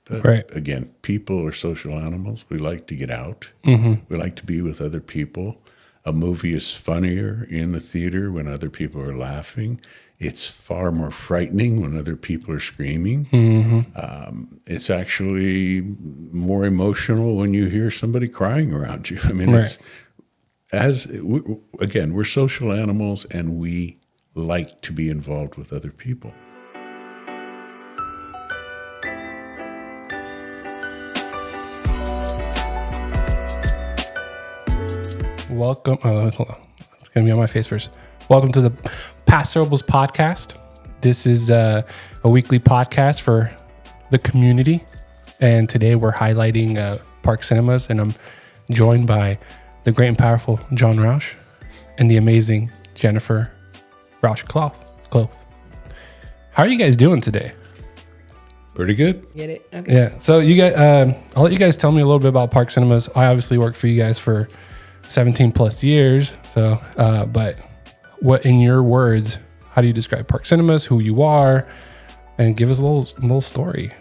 But right. again, people are social animals. We like to get out. Mm-hmm. We like to be with other people. A movie is funnier in the theater when other people are laughing. It's far more frightening when other people are screaming. Mm-hmm. It's actually more emotional when you hear somebody crying around you. I mean, Right. we're social animals, and we like to be involved with other people. Welcome. Hold on. It's going to be on my face first. Welcome to the Paso Robles podcast. This is a weekly podcast for the community. And today we're highlighting Park Cinemas. And I'm joined by the great and powerful John Roush and the amazing Jennifer Roush Cloth. How are you guys doing today? Pretty good. Get it? Okay. Yeah. So you guys, I'll let you guys tell me a little bit about Park Cinemas. I obviously worked for you guys for 17 plus years. So, but what, in your words, how do you describe Park Cinemas, who you are, and give us a little story?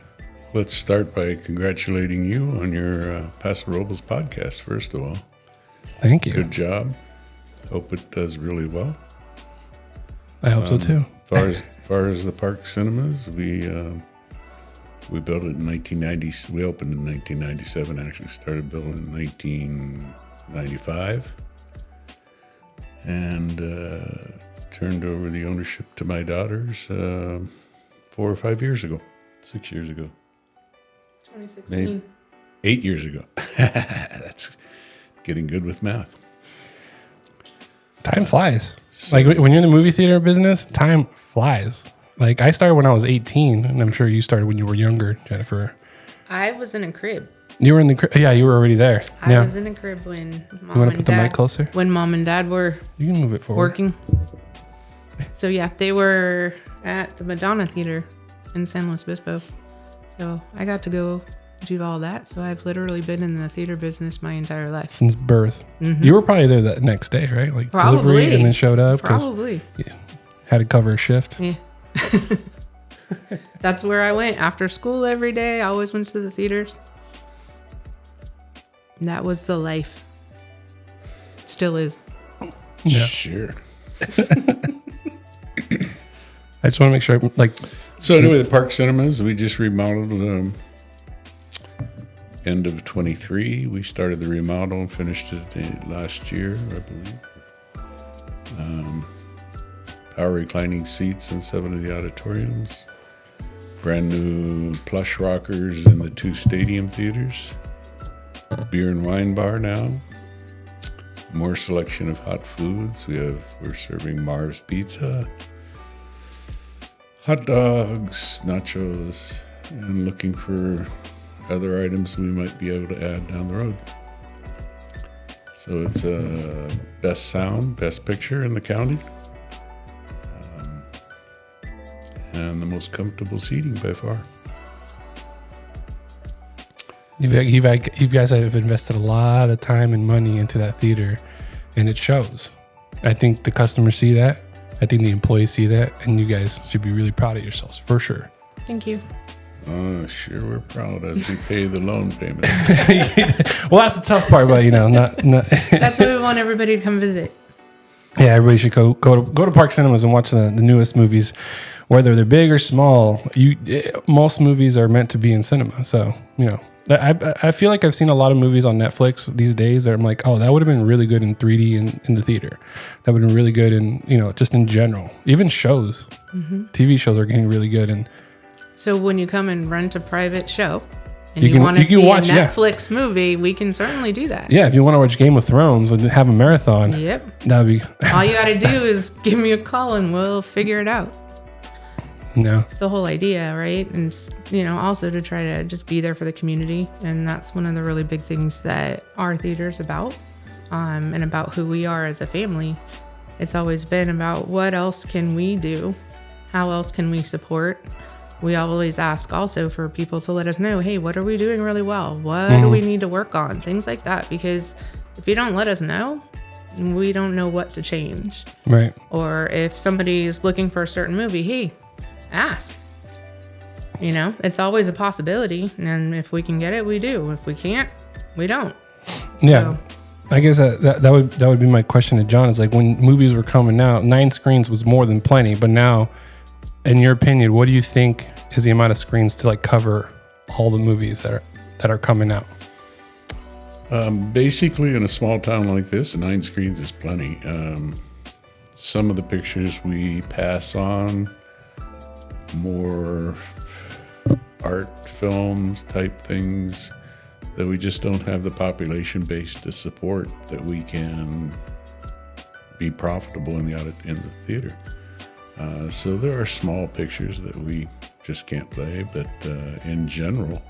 Let's start by congratulating you on your Paso Robles podcast, first of all. Thank you. Good job. Hope it does really well. I hope so too. Far as the Park Cinemas, we built it in 1990. We opened in 1997. Actually, started building in 1995, and turned over the ownership to my daughters 4 or 5 years ago, 6 years ago, 2016. maybe 8 years ago. That's getting good with math. Time flies. Like when you're in the movie theater business, time flies. Like I started when I was 18, and I'm sure you started when you were younger, Jennifer. I was in a crib. You were in the crib. Yeah, you were already there. I was in a crib when You want to put the mic closer? When mom and dad were You can move it forward. working. So yeah, they were at the Madonna Theater in San Luis Obispo. So I got to go do all that. So I've literally been in the theater business my entire life. Since birth. Mm-hmm. You were probably there that next day, right? Like delivery, and then showed up. 'Cause Probably. you had to cover a shift. Yeah. That's where I went after school every day. I always went to the theaters. That was the life. Still is. Yeah. Sure. I just want to make sure, like, So anyway, the Park Cinemas, we just remodeled end of 23. We started the remodel and finished it last year, I believe. Power reclining seats in 7 of the auditoriums. Brand new plush rockers in the 2 stadium theaters. Beer and wine bar now. More selection of hot foods. We're serving Mars pizza, hot dogs, nachos, and looking for other items we might be able to add down the road. So it's best sound, best picture in the county, and the most comfortable seating by far. you guys have invested a lot of time and money into that theater, and it shows. I think the customers see that. I think the employees see that, and you guys should be really proud of yourselves, for sure. Thank you. Sure, we're proud as we pay the loan payment. Well, that's the tough part, but not. That's why we want everybody to come visit. Yeah, everybody should go to Park Cinemas and watch the newest movies, whether they're big or small. Most movies are meant to be in cinema, so I feel like I've seen a lot of movies on Netflix these days that I'm like, oh, that would have been really good in 3D in the theater. That would have been really good in just in general. Even shows, TV shows are getting really good. And So when you come and rent a private show and You you can- want you to can see watch, a yeah. Netflix movie, we can certainly do that. yeah, if you want to watch Game of Thrones and have a marathon, Yep. that'd be All you got to do is give me a call and we'll figure it out. It's the whole idea, right? And, also to try to just be there for the community. And that's one of the really big things that our theater's about, and about who we are as a family. It's always been about what else can we do? How else can we support? We always ask also for people to let us know, hey, what are we doing really well? What do we need to work on? Things like that. Because if you don't let us know, we don't know what to change. right. Or if somebody's looking for a certain movie, hey, ask. It's always a possibility. And if we can get it, we do. If we can't, we don't. Yeah. So. I guess that would be my question to John, is like, when movies were coming out, 9 screens was more than plenty. But now, in your opinion, what do you think is the amount of screens to like cover all the movies that are coming out? Basically, in a small town like this, 9 screens is plenty. Some of the pictures we pass on, more art films type things that we just don't have the population base to support, that we can be profitable in the theater. So there are small pictures that we just can't play, but in general,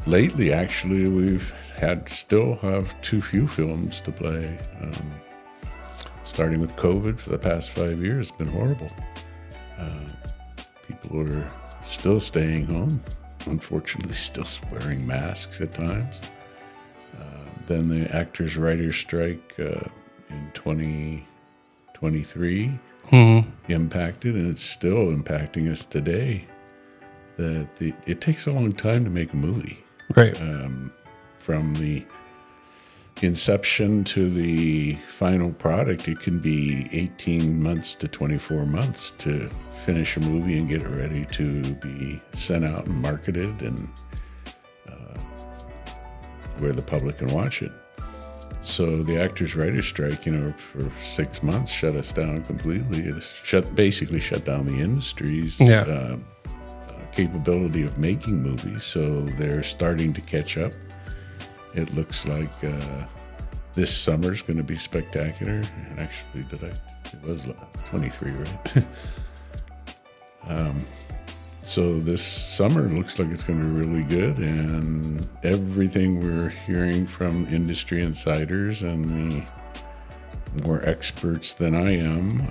lately actually we've still have too few films to play. Starting with COVID for the past 5 years, it's been horrible. People are still staying home, unfortunately still wearing masks at times. Then the actors writers strike in 2023 impacted, and it's still impacting us today. That it takes a long time to make a movie, right? From the inception to the final product, it can be 18 months to 24 months to finish a movie and get it ready to be sent out and marketed, and where the public can watch it. So the actors writers strike, for 6 months shut us down completely. It basically shut down the industry's capability of making movies. So they're starting to catch up. It looks like this summer's going to be spectacular. And actually, it was 23, right? So this summer looks like it's going to be really good, and everything we're hearing from industry insiders and the more experts than I am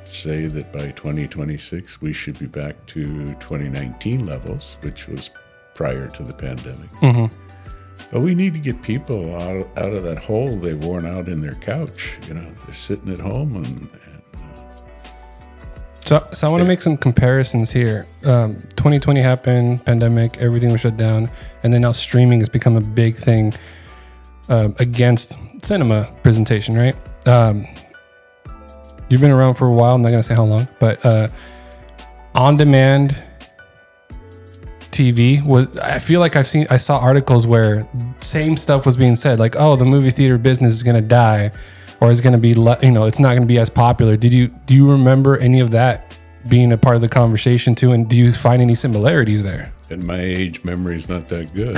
say that by 2026 we should be back to 2019 levels, which was prior to the pandemic. Mm-hmm. But we need to get people out of that hole they've worn out in their couch. They're sitting at home and So I want to make some comparisons here. 2020 happened, pandemic, everything was shut down, and then now streaming has become a big thing against cinema presentation, right? You've been around for a while. I'm not going to say how long, but on-demand TV was. I feel like I saw articles where same stuff was being said, like, "Oh, the movie theater business is going to die." Or is going to be, it's not going to be as popular. Do you remember any of that being a part of the conversation too? And do you find any similarities there? At my age, memory's not that good.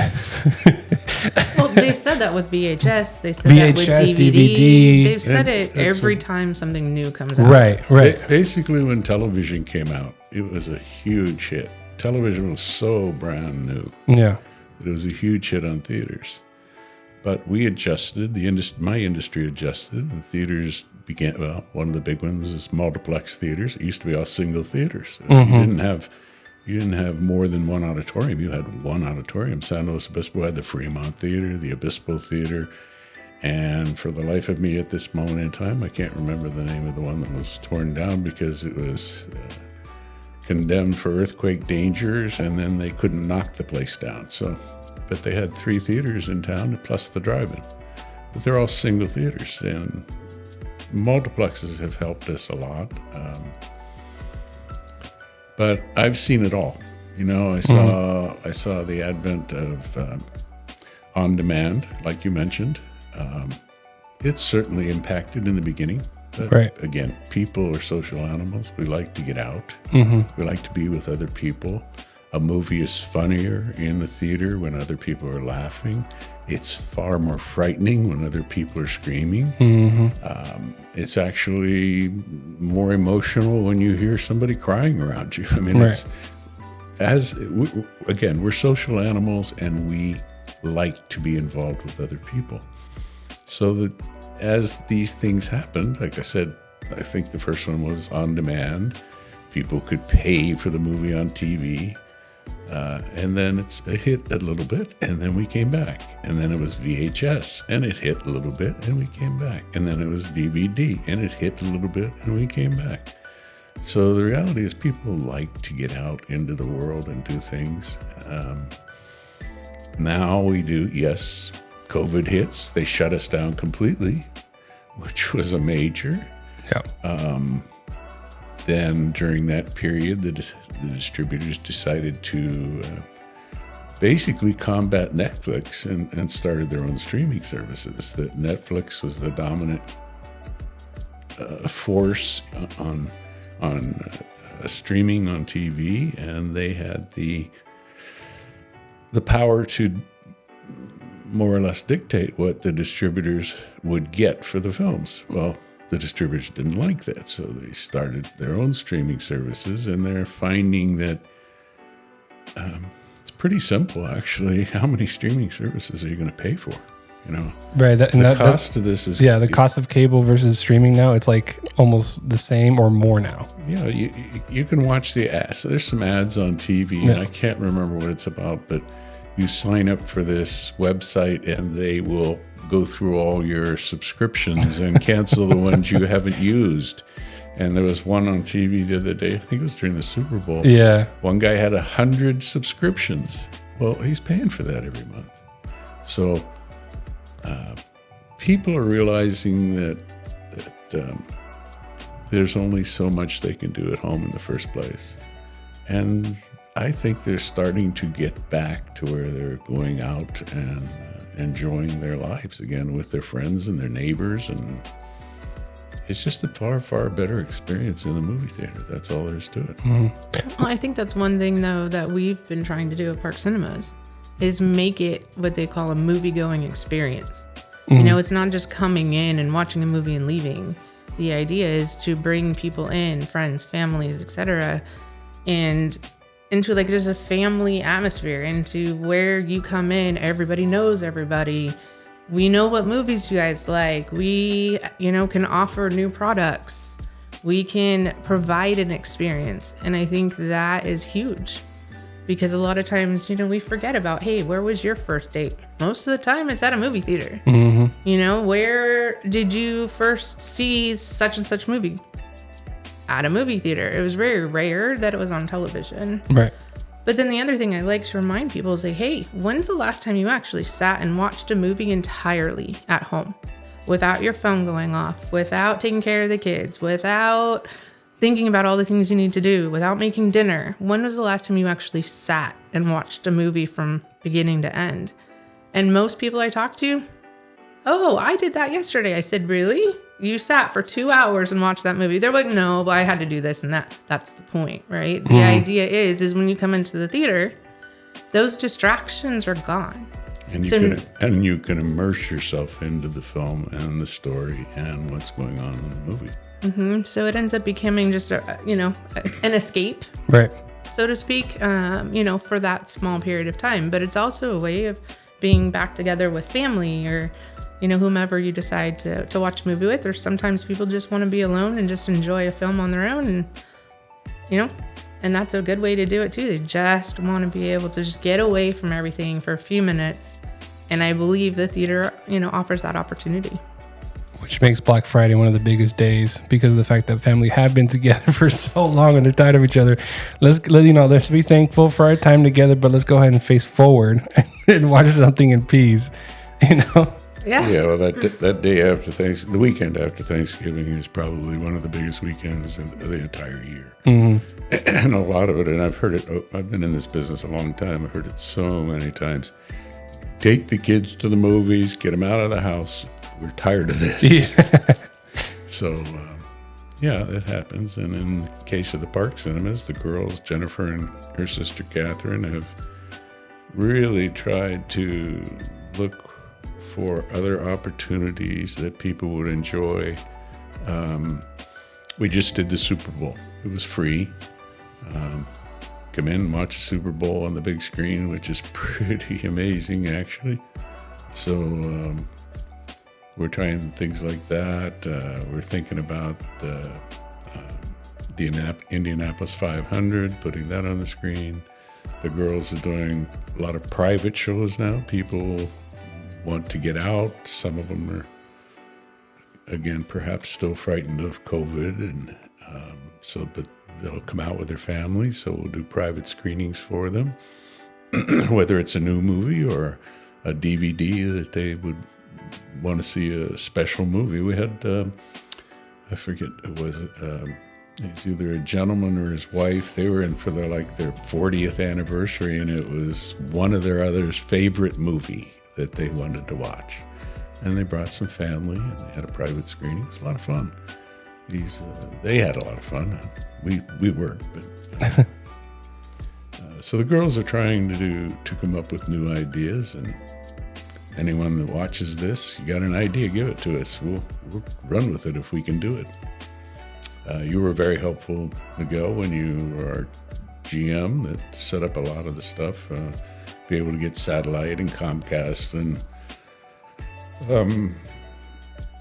Well, they said that with VHS. They said that with DVD. They've said it every time something new comes out. Right. Basically, when television came out, it was a huge hit. Television was so brand new. Yeah. It was a huge hit on theaters. But we adjusted, my industry adjusted, and theaters began, one of the big ones is multiplex theaters. It used to be all single theaters. Mm-hmm. You didn't have more than one auditorium. You had one auditorium. San Luis Obispo had the Fremont Theater, the Obispo Theater, and for the life of me at this moment in time, I can't remember the name of the one that was torn down because it was condemned for earthquake dangers, and then they couldn't knock the place down. But they had 3 theaters in town plus the drive-in. But they're all single theaters, and multiplexes have helped us a lot. But I've seen it all. I saw the advent of on-demand, like you mentioned. It's certainly impacted in the beginning. But right. Again, people are social animals. We like to get out. Mm-hmm. We like to be with other people. A movie is funnier in the theater when other people are laughing. It's far more frightening when other people are screaming. Mm-hmm. It's actually more emotional when you hear somebody crying around you. I mean, right. We're social animals, and we like to be involved with other people. So that as these things happened, like I said, I think the first one was on demand. People could pay for the movie on TV. And then it hit a little bit, and then we came back. And then it was VHS, and it hit a little bit, and we came back. And then it was DVD, and it hit a little bit, and we came back. So the reality is people like to get out into the world and do things. Now we do, yes, COVID hits. They shut us down completely, which was a major. Yeah. Then during that period, the distributors decided to basically combat Netflix and started their own streaming services. That Netflix was the dominant force on streaming on TV, and they had the power to more or less dictate what the distributors would get for the films. Well, the distributors didn't like that, so they started their own streaming services, and they're finding that it's pretty simple, actually. How many streaming services are you going to pay for? You know, right? The cost of this is the cost of cable versus streaming now. It's like almost the same or more now. Yeah, you can watch the ads. There's some ads on TV, and I can't remember what it's about, but you sign up for this website, and they will go through all your subscriptions and cancel the ones you haven't used. And there was one on TV the other day, I think it was during the Super Bowl. Yeah. One guy had 100 subscriptions. Well, he's paying for that every month. So people are realizing that there's only so much they can do at home in the first place. And I think they're starting to get back to where they're going out and enjoying their lives again with their friends and their neighbors, and it's just a far, far better experience in the movie theater. That's all there is to it. Mm-hmm. Well, I think that's one thing, though, that we've been trying to do at Park Cinemas is make it what they call a movie-going experience. Mm-hmm. You know, it's not just coming in and watching a movie and leaving. The idea is to bring people in, friends, families, etc., and into like just a family atmosphere, into where you come in, everybody knows everybody. We know what movies you guys like. We, can offer new products. We can provide an experience. And I think that is huge because a lot of times, we forget about, hey, where was your first date? Most of the time it's at a movie theater. Mm-hmm. Where did you first see such and such movie? At a movie theater. It was very rare that it was on television. Right. But then the other thing I like to remind people is like, hey, when's the last time you actually sat and watched a movie entirely at home without your phone going off, without taking care of the kids, without thinking about all the things you need to do, without making dinner? When was the last time you actually sat and watched a movie from beginning to end? And most people I talk to, oh, I did that yesterday. I said, really? You sat for 2 hours and watched that movie? They're like, no, but I had to do this and that. That's the point, right? The idea is when you come into the theater, those distractions are gone. And you can immerse yourself into the film and the story and what's going on in the movie. Mm-hmm. So it ends up becoming just an escape, right, so to speak, for that small period of time. But it's also a way of being back together with family or whomever you decide to watch a movie with, or sometimes people just want to be alone and just enjoy a film on their own. And, and that's a good way to do it too. They just want to be able to just get away from everything for a few minutes. And I believe the theater, offers that opportunity. Which makes Black Friday one of the biggest days because of the fact that family have been together for so long and they're tired of each other. Let's be thankful for our time together, but let's go ahead and face forward and watch something in peace, Yeah. Well, that day after the weekend after Thanksgiving is probably one of the biggest weekends of the entire year. Mm-hmm. And a lot of it, and I've heard it, I've been in this business a long time. I've heard it so many times. Take the kids to the movies, get them out of the house. We're tired of this. Yeah. So, it happens. And in the case of the Park Cinemas, the girls, Jennifer and her sister Catherine, have really tried to look for other opportunities that people would enjoy. We just did the Super Bowl. It was free. Come in and watch the Super Bowl on the big screen, which is pretty amazing, actually. So we're trying things like that. We're thinking about the Indianapolis 500, putting that on the screen. The girls are doing a lot of private shows now. People want to get out. Some of them are, again, perhaps still frightened of COVID, and But they'll come out with their families, so we'll do private screenings for them, whether it's a new movie or a DVD that they would want to see a special movie. We had, I forget, he's either a gentleman or his wife. They were in for their 40th anniversary, and it was one of their others' favorite movie that they wanted to watch. And they brought some family, and they had a private screening. It was a lot of fun. They had a lot of fun. We weren't, but so the girls are trying to come up with new ideas, and anyone that watches this, you got an idea, give it to us. We'll run with it if we can do it. You were very helpful, Miguel, when you were our GM that set up a lot of the stuff, be able to get satellite and Comcast and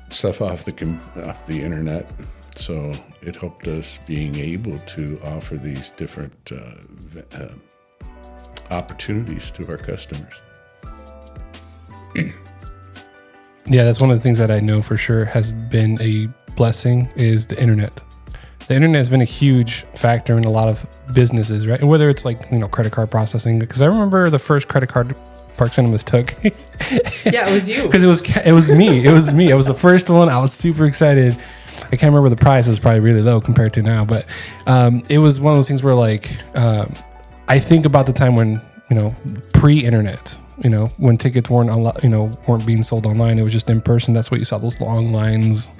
stuff off the internet. So it helped us being able to offer these different opportunities to our customers. Yeah, that's one of the things that I know for sure has been a blessing is the internet. The internet has been a huge factor in a lot of businesses, right? And whether it's credit card processing, because I remember the first credit card Park Cinemas took. Yeah, it was you. Because it was me. It was me. I was the first one. I was super excited. I can't remember the price. It was probably really low compared to now, but it was one of those things where I think about the time when pre-internet. When tickets weren't being sold online, it was just in person. That's what you saw, those long lines,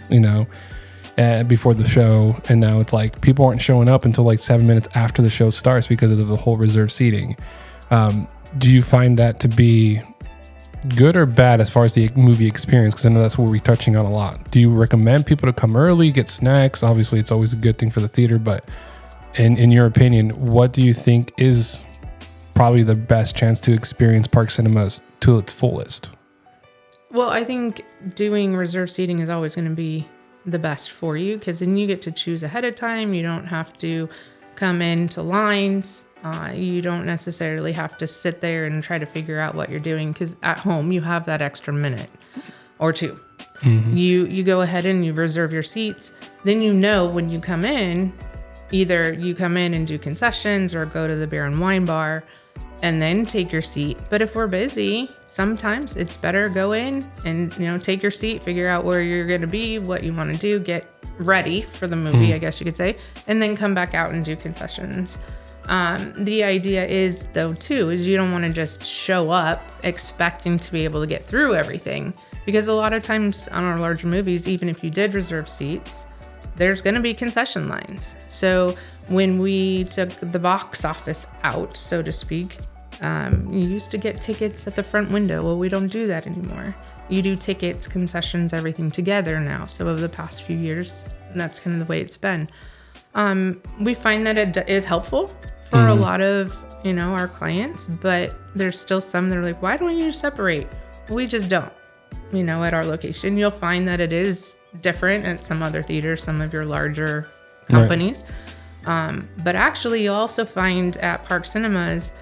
before the show. And now it's people aren't showing up until 7 minutes after the show starts because of the whole reserved seating. Do you find that to be good or bad as far as the movie experience? Because I know that's what we're touching on a lot. Do you recommend people to come early, get snacks? Obviously, it's always a good thing for the theater, but in your opinion, what do you think is probably the best chance to experience Park Cinemas to its fullest? Well, I think doing reserved seating is always going to be the best for you, because then you get to choose ahead of time. You don't have to come into lines. You don't necessarily have to sit there and try to figure out what you're doing, because at home you have that extra minute or two. Mm-hmm. You go ahead and you reserve your seats. Then when you come in, either you come in and do concessions or go to the beer and wine bar and then take your seat. But if we're busy, sometimes it's better go in and take your seat, figure out where you're going to be, what you want to do, get ready for the movie, I guess you could say, and then come back out and do concessions. The idea is, though, too, is you don't want to just show up expecting to be able to get through everything, because a lot of times on our larger movies, even if you did reserve seats, there's going to be concession lines. So when we took the box office out, so to speak, you used to get tickets at the front window. Well, we don't do that anymore. You do tickets, concessions, everything together now. So over the past few years, that's kind of the way it's been. We find that it is helpful for a lot of, our clients, but there's still some that are like, why don't you separate? We just don't. At our location, you'll find that it is different at some other theaters, some of your larger companies. Right. But actually, you'll also find at Park Cinemas,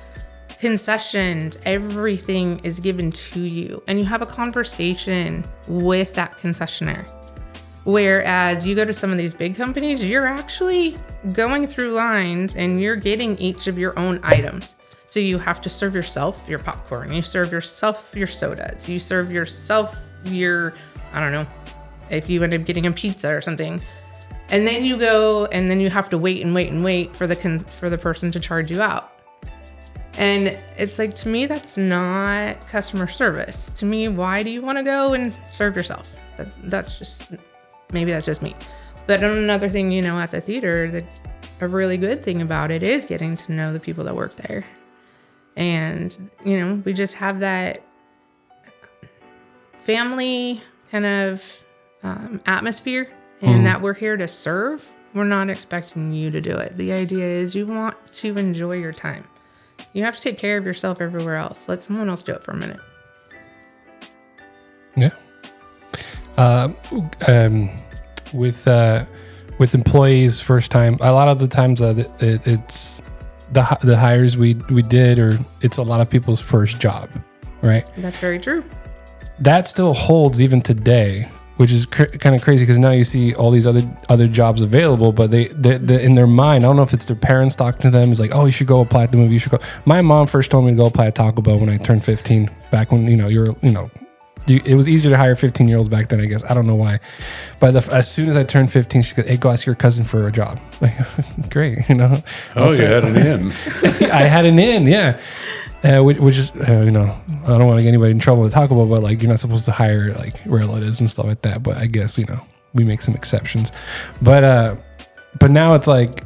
concessions, everything is given to you, and you have a conversation with that concessionaire. Whereas you go to some of these big companies, you're actually going through lines and you're getting each of your own items. So you have to serve yourself your popcorn, you serve yourself your sodas, you serve yourself your, I don't know, if you end up getting a pizza or something. And then you go and then you have to wait for the person to charge you out. And it's to me, that's not customer service. To me, why do you want to go and serve yourself? Maybe that's just me. But another thing, at the theater, that a really good thing about it is getting to know the people that work there. And, we just have that family kind of atmosphere, and that we're here to serve. We're not expecting you to do it. The idea is you want to enjoy your time. You have to take care of yourself everywhere else. Let someone else do it for a minute. Yeah. With employees first time, a lot of the times it's the hires we did, or it's a lot of people's first job, right? That's very true. That still holds even today. which is kind of crazy because now you see all these other jobs available, but they in their mind, I don't know if it's their parents talking to them, is like, oh, you should go apply at the movie. You should go. My mom first told me to go apply at Taco Bell when I turned 15. Back when it was easier to hire 15-year-olds back then, I guess. I don't know why, but as soon as I turned 15, she goes, "Hey, go ask your cousin for a job." Like, great, you know. Oh, you had an in. I had an in, yeah. Which is, I don't want to get anybody in trouble with Taco Bell, but like, you're not supposed to hire like relatives and stuff like that. But I guess, we make some exceptions. But now it's like,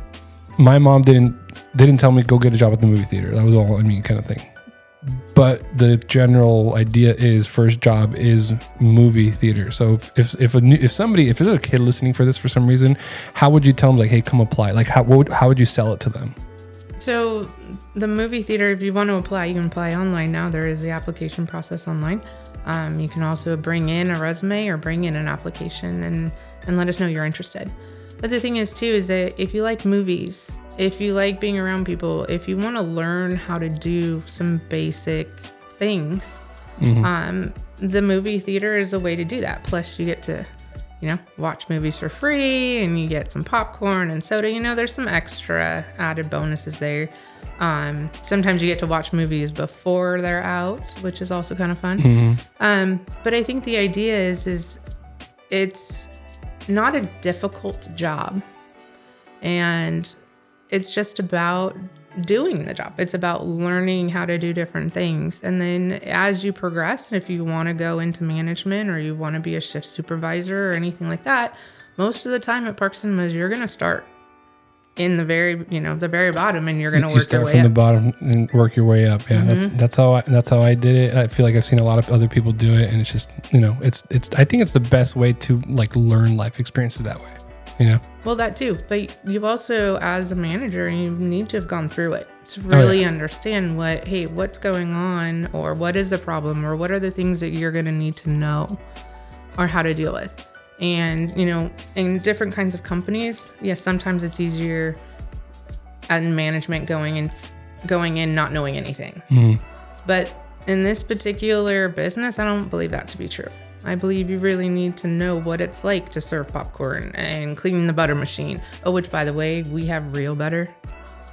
my mom didn't tell me to go get a job at the movie theater. That was all I mean, kind of thing. But the general idea is first job is movie theater. So if there's a kid listening for this for some reason, how would you tell them, like, hey, come apply? Like, how would you sell it to them? So the movie theater, if you want to apply, you can apply online now. There is the application process online. You can also bring in a resume or bring in an application and let us know you're interested. But the thing is too, is that if you like movies, if you like being around people, if you want to learn how to do some basic things, the movie theater is a way to do that. Plus you get to, watch movies for free, and you get some popcorn and soda. There's some extra added bonuses there. Sometimes you get to watch movies before they're out, which is also kind of fun. But I think the idea is it's not a difficult job, and it's just about doing the job. It's about learning how to do different things. And then as you progress, if you want to go into management or you want to be a shift supervisor or anything like that, most of the time at Parks and Cinemas, you're going to start in the very bottom, and you're going to work your way up. You start from the bottom and work your way up. Yeah, that's how I did it. I feel like I've seen a lot of other people do it, and it's just, I think it's the best way to like learn life experiences that way. Well, that too, but you've also, as a manager, you need to have gone through it to really understand what's going on, or what is the problem, or what are the things that you're going to need to know or how to deal with. And, in different kinds of companies, yes, sometimes it's easier in management going in not knowing anything. But in this particular business, I don't believe that to be true. I believe you really need to know what it's like to serve popcorn and clean the butter machine. Oh, which, by the way, we have real butter.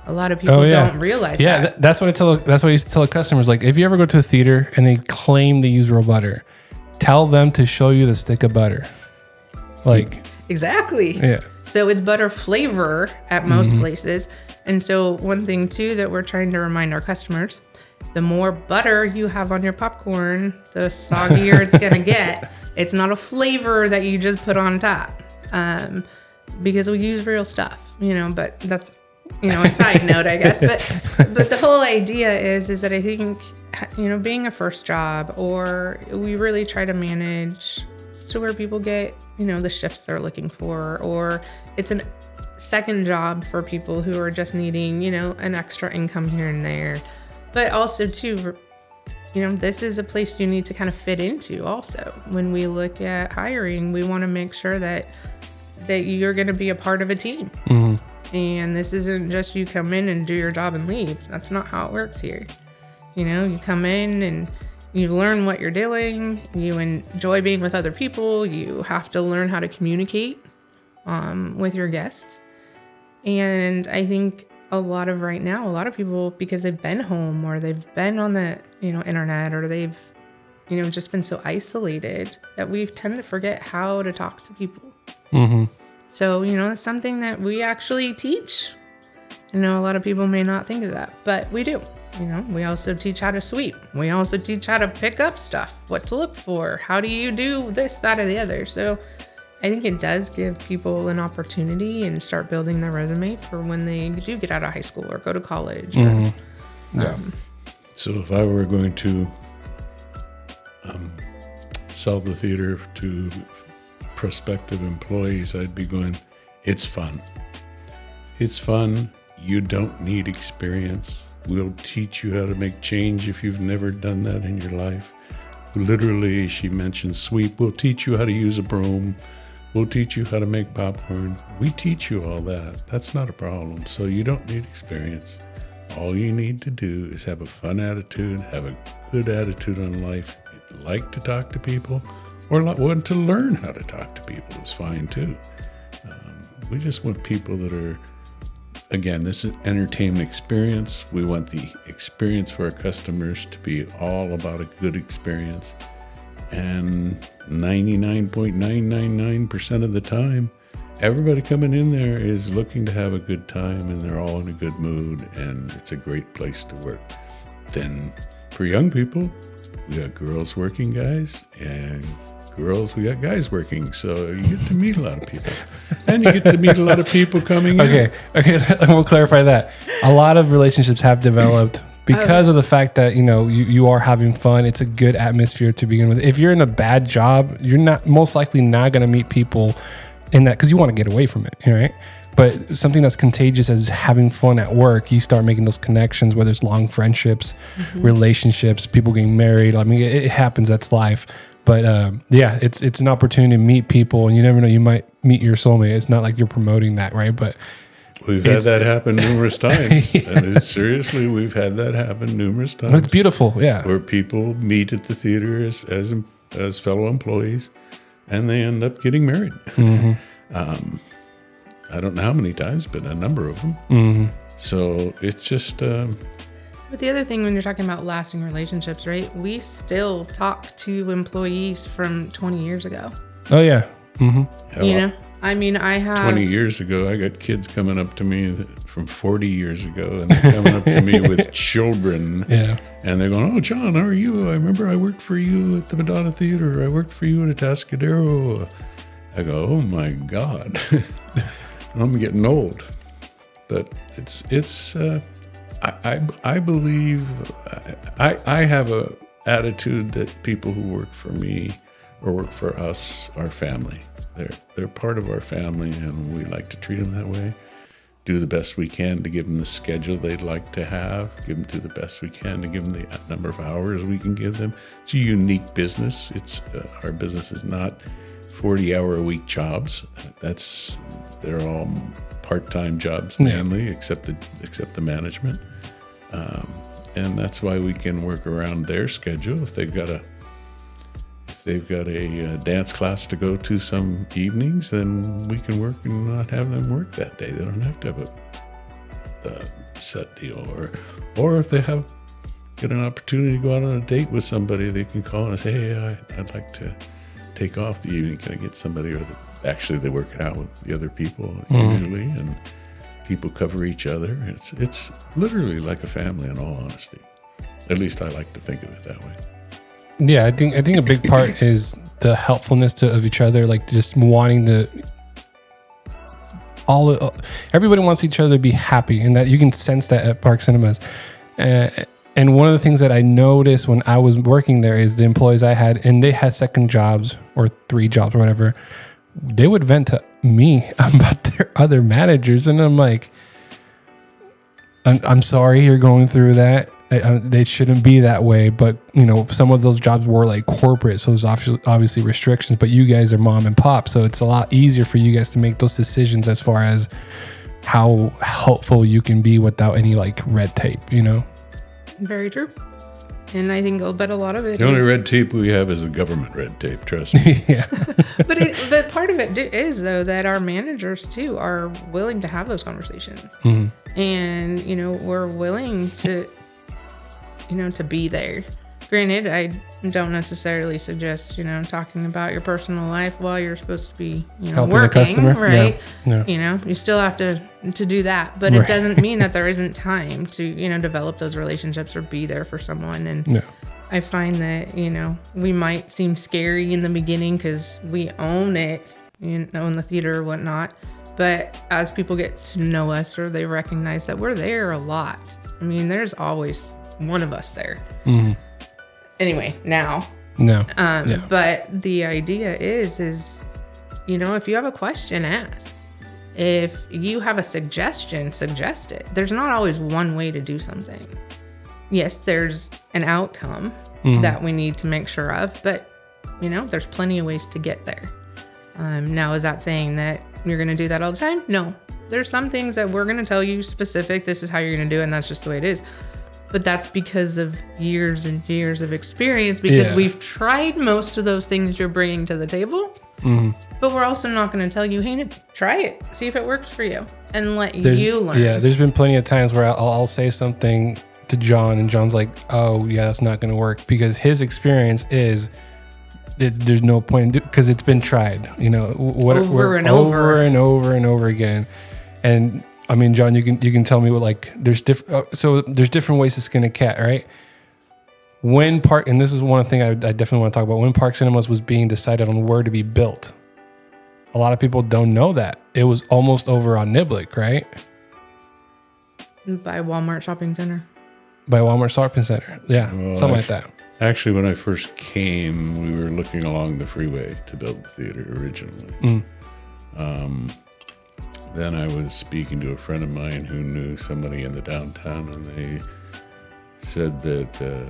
A lot of people don't realize that. Yeah, that's what I used to tell customers. Like, if you ever go to a theater and they claim they use real butter, tell them to show you the stick of butter. Like, exactly. Yeah. So it's butter flavor at most places. And so one thing too that we're trying to remind our customers, the more butter you have on your popcorn, the soggier it's going to get. It's not a flavor that you just put on top, because we use real stuff, but that's, a side note, I guess. But the whole idea is that I think, being a first job, or we really try to manage to where people get, the shifts they're looking for, or it's a second job for people who are just needing, an extra income here and there. But also too, this is a place you need to kind of fit into also. When we look at hiring, we want to make sure that you're going to be a part of a team. And this isn't just you come in and do your job and leave. That's not how it works here. You come in and you learn what you're doing. You enjoy being with other people. You have to learn how to communicate with your guests. And I think a lot of people, because they've been home, or they've been on the internet, or they've just been so isolated, that we tend to forget how to talk to people. So it's something that we actually teach. A lot of people may not think of that, but we do. We also teach how to sweep. We also teach how to pick up stuff, what to look for, how do you do this, that, or the other. So I think it does give people an opportunity and start building their resume for when they do get out of high school or go to college. So if I were going to sell the theater to prospective employees, I'd be going, it's fun. It's fun. You don't need experience. We'll teach you how to make change if you've never done that in your life. Literally, she mentioned sweep. We'll teach you how to use a broom. We'll teach you how to make popcorn. We teach you all that. That's not a problem. So you don't need experience. All you need to do is have a fun attitude, have a good attitude on life. Like to talk to people, or want to learn how to talk to people is fine too. We just want people that are, again, this is entertainment experience. We want the experience for our customers to be all about a good experience. And 99.999% of the time, everybody coming in there is looking to have a good time, and they're all in a good mood, and it's a great place to work. Then for young people, we got girls working, guys, and girls, we got guys working. So you get to meet a lot of people, and you get to meet a lot of people coming in. Okay, we'll clarify that. A lot of relationships have developed because of the fact that, you are having fun. It's a good atmosphere to begin with. If you're in a bad job, you're not most likely not going to meet people in that, because you want to get away from it, right? But something that's contagious as having fun at work, you start making those connections, whether it's long friendships, relationships, people getting married. I mean, it happens. That's life. But it's an opportunity to meet people, and you never know, you might meet your soulmate. It's not like you're promoting that, right? But we've had that happen numerous times. Yes. And seriously, we've had that happen numerous times. It's beautiful, yeah. Where people meet at the theater as fellow employees, and they end up getting married. I don't know how many times, but a number of them. So it's just... But the other thing, when you're talking about lasting relationships, right? We still talk to employees from 20 years ago. Oh, yeah. I mean, I have... 20 years ago, I got kids coming up to me from 40 years ago, and they're coming up to me with children. Yeah. And they're going, "Oh, John, how are you? I remember I worked for you at the Madonna Theater. I worked for you at Atascadero." I go, "Oh, my God." I'm getting old. But I believe I have a attitude that people who work for me or work for us are family. They're part of our family, and we like to treat them that way. Do the best we can to give them the schedule they'd like to have. Do the best we can to give them the number of hours we can give them. It's a unique business. Our business is not 40-hour-a-week jobs. They're all part-time jobs mainly, except the management. And that's why we can work around their schedule. If they've got a dance class to go to some evenings, then we can work and not have them work that day. They don't have to have a set deal. Or if they get an opportunity to go out on a date with somebody, they can call and say, "Hey, I'd like to take off the evening. Can I get somebody?" Or actually, they work it out with the other people usually, and people cover each other. It's literally like a family, in all honesty. At least I like to think of it that way. Yeah, I think a big part is the helpfulness of each other, like just wanting to. Everybody wants each other to be happy, and that you can sense that at Park Cinemas. And one of the things that I noticed when I was working there is the employees I had, and they had second jobs or 3 jobs or whatever, they would vent to me about their other managers, and I'm like, I'm sorry you're going through that. They shouldn't be that way, but some of those jobs were like corporate, so there's obviously restrictions, but you guys are mom and pop, so it's a lot easier for you guys to make those decisions as far as how helpful you can be without any like red tape, Very true. And I think I'll bet a lot of it. The only red tape we have is the government red tape, trust me. Yeah. But part of it is, though, that our managers, too, are willing to have those conversations. And, we're willing to, to be there. Granted, I don't necessarily suggest, talking about your personal life while you're supposed to be, helping working, the customer. right? Yeah. You still have to do that, but it doesn't mean that there isn't time to, develop those relationships or be there for someone. And I find that, we might seem scary in the beginning because we own it, in the theater or whatnot. But as people get to know us, or they recognize that we're there a lot. I mean, there's always one of us there. Anyway, now. No. But the idea is, if you have a question, ask. If you have a suggestion, suggest it. There's not always one way to do something. Yes, there's an outcome that we need to make sure of, but, there's plenty of ways to get there. Now, is that saying that you're going to do that all the time? No. There's some things that we're going to tell you specific, this is how you're going to do it, and that's just the way it is. But that's because of years and years of experience, because we've tried most of those things you're bringing to the table. Mm-hmm. But we're also not going to tell you, hey, try it, see if it works for you, and let you learn. Yeah, there's been plenty of times where I'll say something to John, and John's like, oh, yeah, that's not going to work, because his experience is there's no point because it's been tried, over and over again. And I mean, John, you can tell me what, like, there's different ways to skin a cat, right? When and this is one thing I definitely want to talk about, when Park Cinemas was being decided on where to be built, a lot of people don't know that it was almost over on Niblick, right? By Walmart Shopping Center. Yeah, well, something like that. Actually, when I first came, we were looking along the freeway to build the theater originally. Then I was speaking to a friend of mine who knew somebody in the downtown, and they said that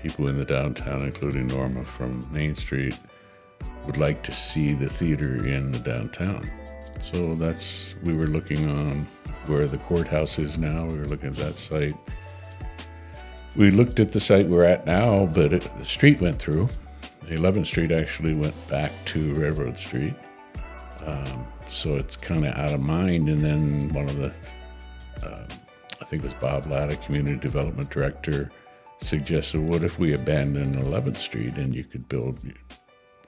people in the downtown, including Norma from Main Street, would like to see the theater in the downtown. So we were looking on where the courthouse is now. We were looking at that site. We looked at the site we're at now, but the street went through. 11th Street actually went back to Railroad Street. So it's kind of out of mind. And then one of the, I think it was Bob Latta, Community Development Director, suggested, what if we abandoned 11th Street and you could build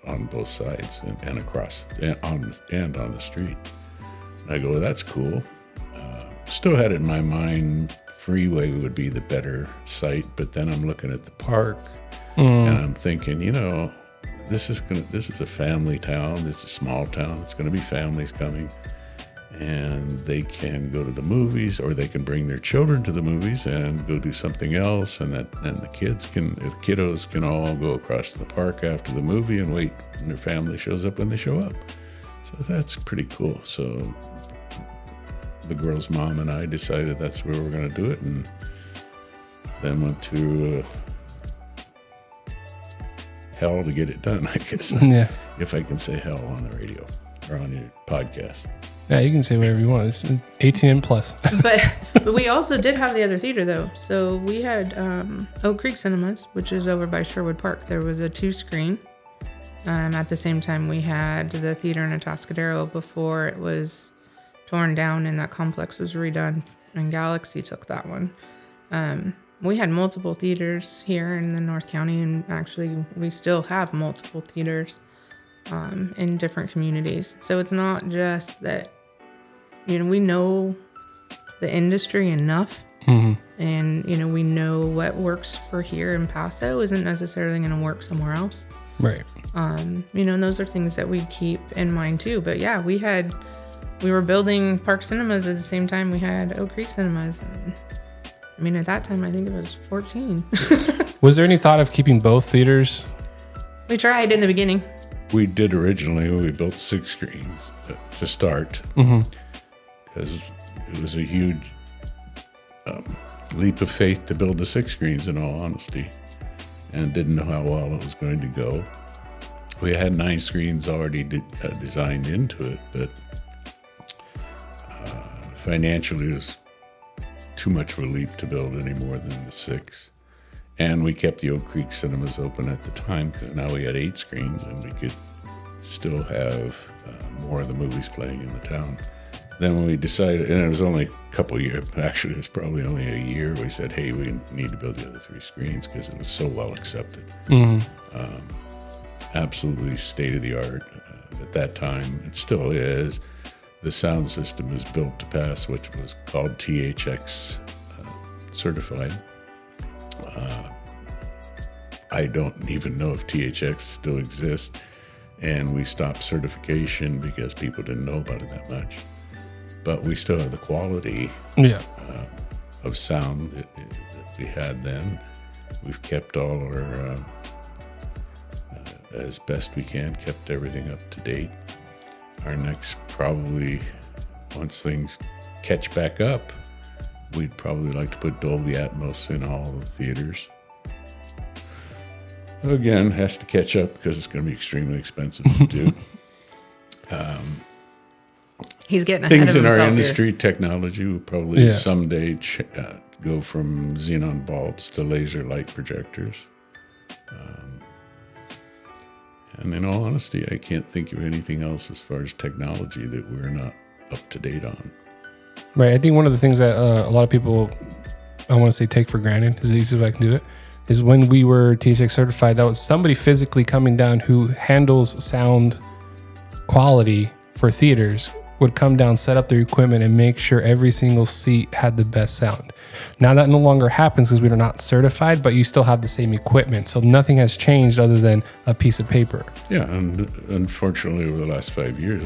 on both sides and across and on the street? And I go, well, that's cool. Still had it in my mind, freeway would be the better site, but then I'm looking at the park and I'm thinking, this is a family town. It's a small town. It's going to be families coming, and they can go to the movies, or they can bring their children to the movies and go do something else, and the kiddos can all go across to the park after the movie and wait, and their family shows up when they show up. So that's pretty cool. So the girl's mom and I decided that's where we're going to do it, and then went to hell to get it done, I guess. Yeah. If I can say hell on the radio or on your podcast. Yeah, you can say whatever you want. It's 18 and plus. But we also did have the other theater, though. So we had Oak Creek Cinemas, which is over by Sherwood Park. There was a 2-screen. At the same time, we had the theater in Atascadero before it was torn down and that complex was redone, and Galaxy took that one. We had multiple theaters here in the North County, and actually we still have multiple theaters in different communities. So it's not just that, we know the industry enough, and, we know what works for here in Paso isn't necessarily going to work somewhere else. Right. And those are things that we keep in mind too. But yeah, we were building Park Cinemas at the same time we had Oak Creek Cinemas. And, at that time, I think it was 14. Was there any thought of keeping both theaters? We tried in the beginning. We did originally. We built 6 screens to start, because it was a huge leap of faith to build the 6 screens, in all honesty, and didn't know how well it was going to go. We had 9 screens already designed into it, but financially it was too much of a leap to build any more than the 6. And we kept the Oak Creek Cinemas open at the time, because now we had 8 screens and we could still have more of the movies playing in the town. Then when we decided, and it was only a couple of years, actually it was probably only a year, we said, hey, we need to build the other 3 screens, because it was so well accepted. Absolutely state of the art at that time. It still is. The sound system is built to pass, which was called THX certified. I don't even know if THX still exists, and we stopped certification because people didn't know about it that much. But we still have the quality of sound that we had then. We've kept all our, as best we can, kept everything up to date. Our next, probably, once things catch back up, we'd probably like to put Dolby Atmos in all the theaters. Again, has to catch up because it's going to be extremely expensive to do. he's getting ahead things of in our himself industry. Technology will probably someday go from xenon bulbs to laser light projectors. And in all honesty, I can't think of anything else as far as technology that we're not up to date on. Right. I think one of the things that a lot of people, I want to say, take for granted, is the easiest way I can do it, is when we were THX certified, that was somebody physically coming down who handles sound quality for theaters would come down, set up their equipment, and make sure every single seat had the best sound. Now that no longer happens because we are not certified, but you still have the same equipment. So nothing has changed other than a piece of paper. Yeah, and unfortunately, over the last 5 years,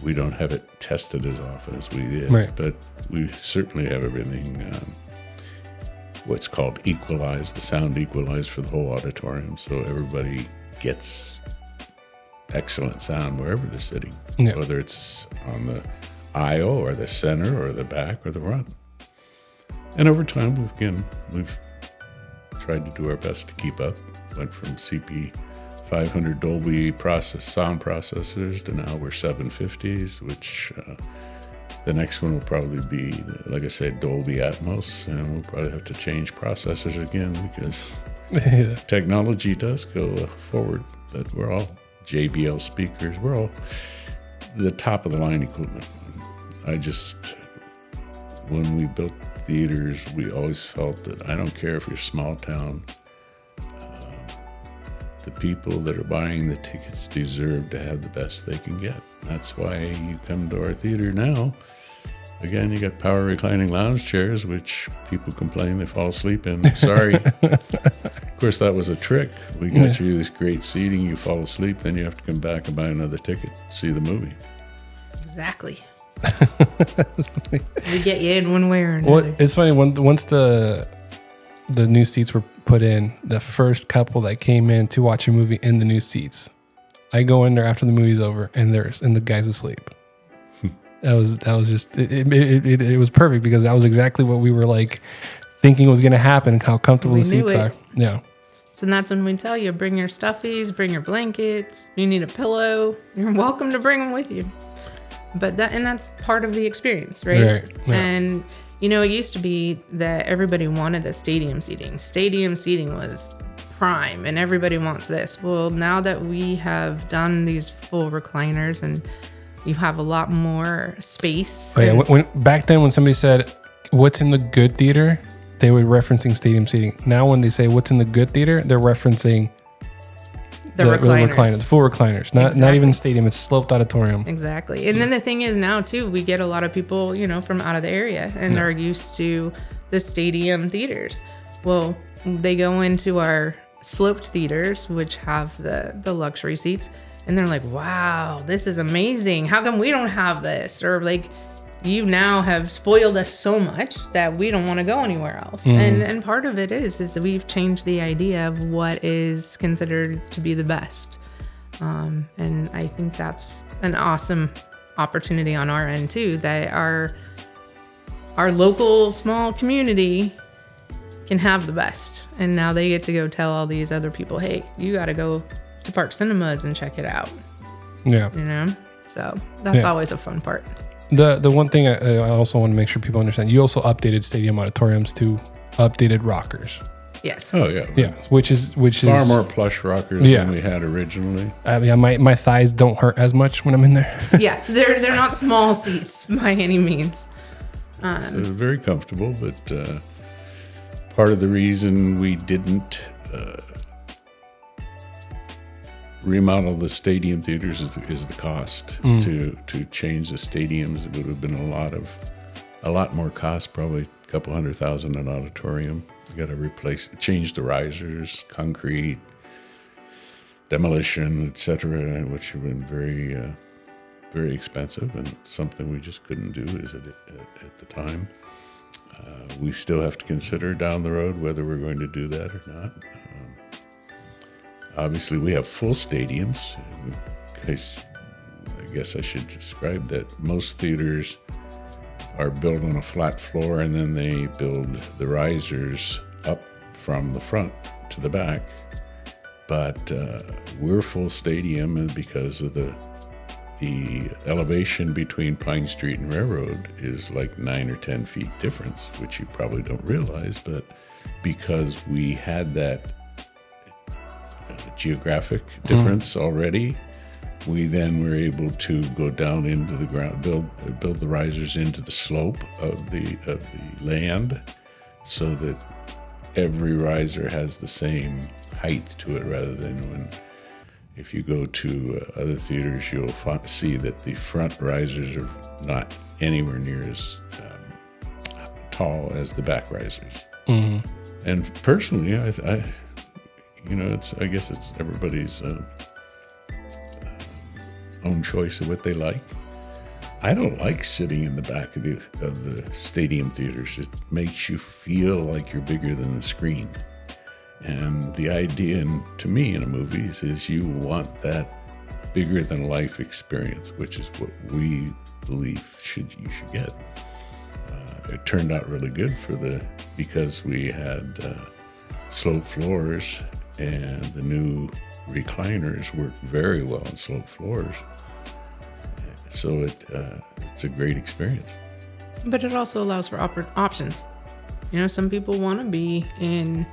we don't have it tested as often as we did. Right. But we certainly have everything, what's called equalized, the sound equalized for the whole auditorium. So everybody gets excellent sound wherever they're sitting, whether it's on the aisle or the center or the back or the front. And over time, we've tried to do our best to keep up. Went from CP 500 Dolby sound processors to now we're 750s, which the next one will probably be, like I said, Dolby Atmos, and we'll probably have to change processors again because technology does go forward. But we're all JBL speakers. We're all the top of the line equipment. When we built theaters, we always felt that I don't care if you're small town, the people that are buying the tickets deserve to have the best they can get. That's why you come to our theater now. Again, you got power reclining lounge chairs, which people complain they fall asleep in. Sorry. Of course, that was a trick. We got you this great seating, you fall asleep, then you have to come back and buy another ticket to see the movie. Exactly. We get you in one way or another. Well, it's funny, once the new seats were put in, the first couple that came in to watch a movie in the new seats, I go in there after the movie's over and the guy's asleep. That was just it was perfect because that was exactly what we were like thinking was going to happen and how comfortable the seats are. Yeah. So that's when we tell you, bring your stuffies, bring your blankets. You need a pillow, you're welcome to bring them with you. But that's part of the experience, right? Right. Yeah. And it used to be that everybody wanted the stadium seating. Stadium seating was prime, and everybody wants this. Well, now that we have done these full recliners and you have a lot more space. Oh, yeah. Back then, when somebody said, "What's in the good theater?" they were referencing stadium seating. Now, when they say, "What's in the good theater?" they're referencing the recliners, full recliners. Not even stadium. It's sloped auditorium. Exactly. And then the thing is now too, we get a lot of people, from out of the area and are used to the stadium theaters. Well, they go into our sloped theaters, which have the luxury seats, and they're like, wow, this is amazing. How come we don't have this? Or like, you now have spoiled us so much that we don't want to go anywhere else. And part of it is that we've changed the idea of what is considered to be the best. And I think that's an awesome opportunity on our end too, that our local small community can have the best. And now they get to go tell all these other people, hey, you got to go to Park Cinemas and check it out. Yeah. So that's always a fun part. The one thing I also want to make sure people understand, you also updated stadium auditoriums to updated rockers. Yes. Oh yeah. Yeah. Which is far more plush rockers than we had originally. My thighs don't hurt as much when I'm in there. Yeah, they're not small seats by any means. So very comfortable, but part of the reason we didn't remodel the stadium theaters is the cost. To change the stadiums. It would have been a lot more cost, probably a couple $100,000 an auditorium. You got to change the risers, concrete, demolition, etc., which have been very very expensive and something we just couldn't do at the time. We still have to consider down the road whether we're going to do that or not. Obviously, we have full stadiums. I guess I should describe that most theaters are built on a flat floor, and then they build the risers up from the front to the back. But we're full stadium because of the the elevation between Pine Street and Railroad is like 9 or 10 feet difference, which you probably don't realize, but because we had that geographic difference already, we then were able to go down into the ground, build the risers into the slope of the land, so that every riser has the same height to it, rather than when, if you go to other theaters, you'll see that the front risers are not anywhere near as tall as the back risers. Mm-hmm. And personally, I I guess it's everybody's own choice of what they like. I don't like sitting in the back of the stadium theaters. It makes you feel like you're bigger than the screen. And the idea, to me, in a movie is you want that bigger than life experience, which is what we believe you should get. It turned out really good because we had slope floors, and the new recliners work very well on slope floors. So it's a great experience. But it also allows for options. Some people want to be in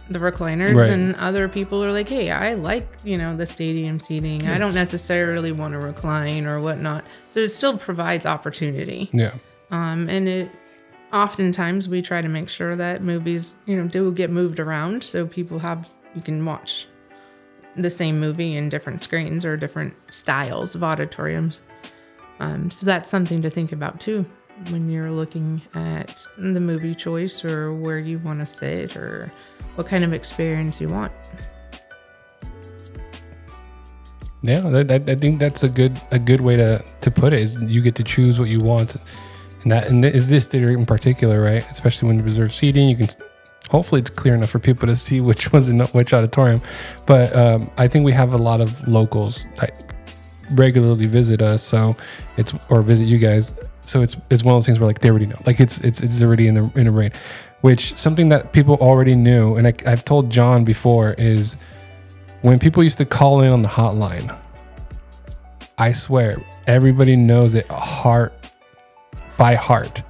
the recliners, right, and other people are like, hey, I like, the stadium seating. Yes. I don't necessarily want to recline or whatnot. So it still provides opportunity. Yeah. And it oftentimes we try to make sure that movies, do get moved around, so you can watch the same movie in different screens or different styles of auditoriums. So that's something to think about too when you're looking at the movie choice, or where you want to sit, or what kind of experience you want. Yeah, I think that's a good way to put it, is you get to choose what you want. And is this theater in particular, right? Especially when you reserve seating, you can, hopefully it's clear enough for people to see which was in which auditorium. But I think we have a lot of locals that regularly visit us, or visit you guys. So it's one of those things where, like, they already know, like it's already in the brain. Which, something that people already knew, and I've told John before, is when people used to call in on the hotline, I swear everybody knows it by heart.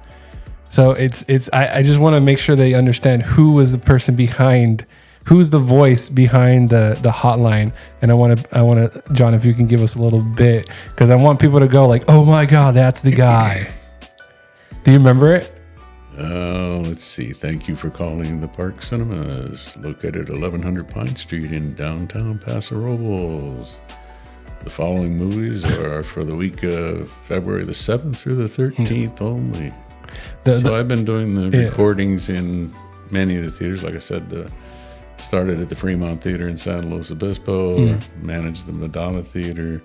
So I just want to make sure they understand who was the person behind, who's the voice behind the hotline. And I want to, John, if you can give us a little bit, because I want people to go like, oh my God, that's the guy. Do you remember it? Let's see. Thank you for calling the Park Cinemas, located at 1100 Pine Street in downtown Paso Robles. The following movies are for the week of February the 7th through the 13th only. So I've been doing the recordings in many of the theaters. Like I said, started at the Fremont Theater in San Luis Obispo, managed the Madonna Theater,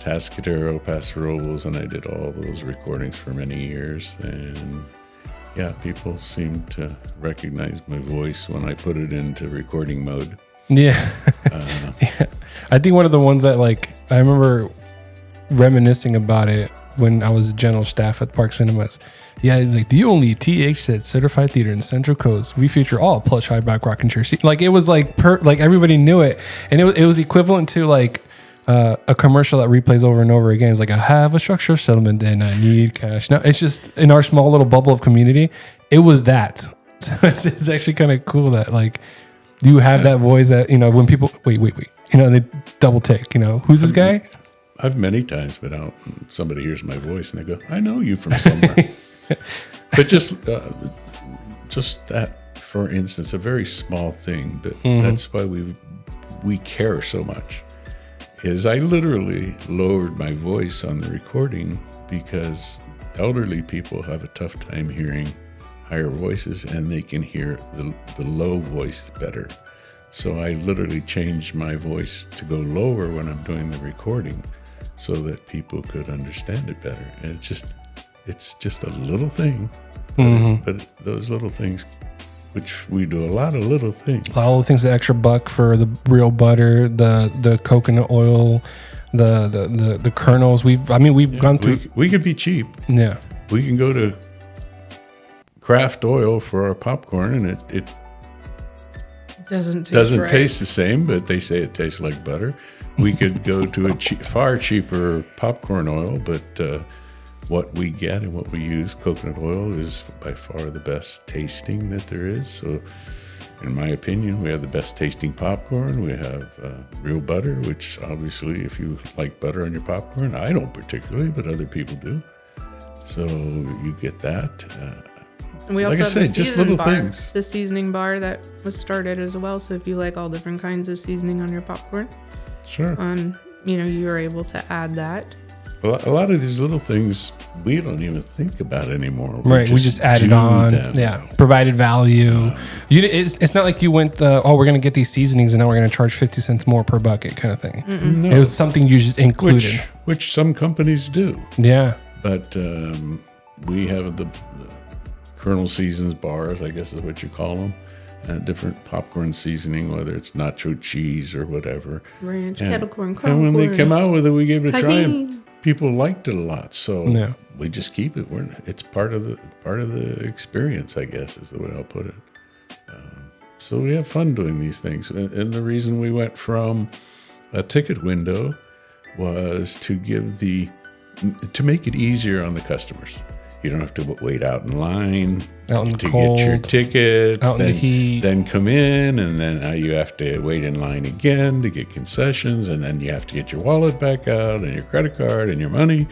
Tascadero, Paso Robles, and I did all those recordings for many years. And yeah, people seem to recognize my voice when I put it into recording mode. Yeah. Yeah. I think one of the ones that, like, I remember reminiscing about it when I was general staff at Park Cinemas. Yeah, it's like the only TH certified theater in Central Coast. We feature all plush high back rocking chair seats. Like, it was like everybody knew it, and it was equivalent to like a commercial that replays over and over again. It's like, I have a structural settlement and I need cash. Now, it's just in our small little bubble of community, it was that. So it's actually kind of cool that, like, you have that voice that, when people wait, they double take, who's this guy? I've many times been out and somebody hears my voice and they go, I know you from somewhere. But just that, for instance, a very small thing, but that's why we care so much, is I literally lowered my voice on the recording because elderly people have a tough time hearing higher voices, and they can hear the low voice better. So I literally changed my voice to go lower when I'm doing the recording so that people could understand it better. And it's just a little thing, but those little things, which we do a lot of little things. All the things, the extra buck for the real butter, the coconut oil, the kernels. We've gone through. We could be cheap. Yeah, we can go to Kraft Oil for our popcorn, and it Doesn't taste the same, but they say it tastes like butter. We could go to a far cheaper popcorn oil, but what we get and what we use, coconut oil, is by far the best tasting that there is. So in my opinion, we have the best tasting popcorn. We have real butter, which obviously if you like butter on your popcorn, I don't particularly, but other people do. So you get that. We also like have I say, just little things. The seasoning bar that was started as well. So if you like all different kinds of seasoning on your popcorn, sure. You are able to add that. A lot of these little things we don't even think about anymore. We just added on. Them. Yeah, provided value. It's not like you went, we're going to get these seasonings and now we're going to charge 50 cents more per bucket kind of thing. No. It was something you just included. Which some companies do. Yeah. But we have the Colonel Seasons bars, I guess is what you call them. Different popcorn seasoning, whether it's nacho cheese or whatever. Ranch, kettle corn, and when they come out with it, we gave it a try, and people liked it a lot. So we just keep it. It's part of the experience, I guess, is the way I'll put it. So we have fun doing these things, and the reason we went from a ticket window was to make it easier on the customers. You don't have to wait out in line to get your tickets, out in the heat. Then come in, and then now you have to wait in line again to get concessions, and then you have to get your wallet back out and your credit card and your money.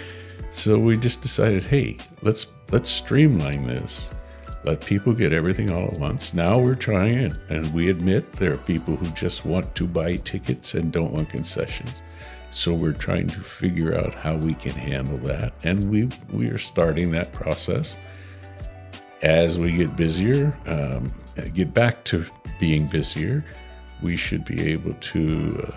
So we just decided, hey, let's streamline this. Let people get everything all at once. Now we're trying it, and we admit there are people who just want to buy tickets and don't want concessions. So we're trying to figure out how we can handle that, and we are starting that process. As we get busier, get back to being busier, we should be able to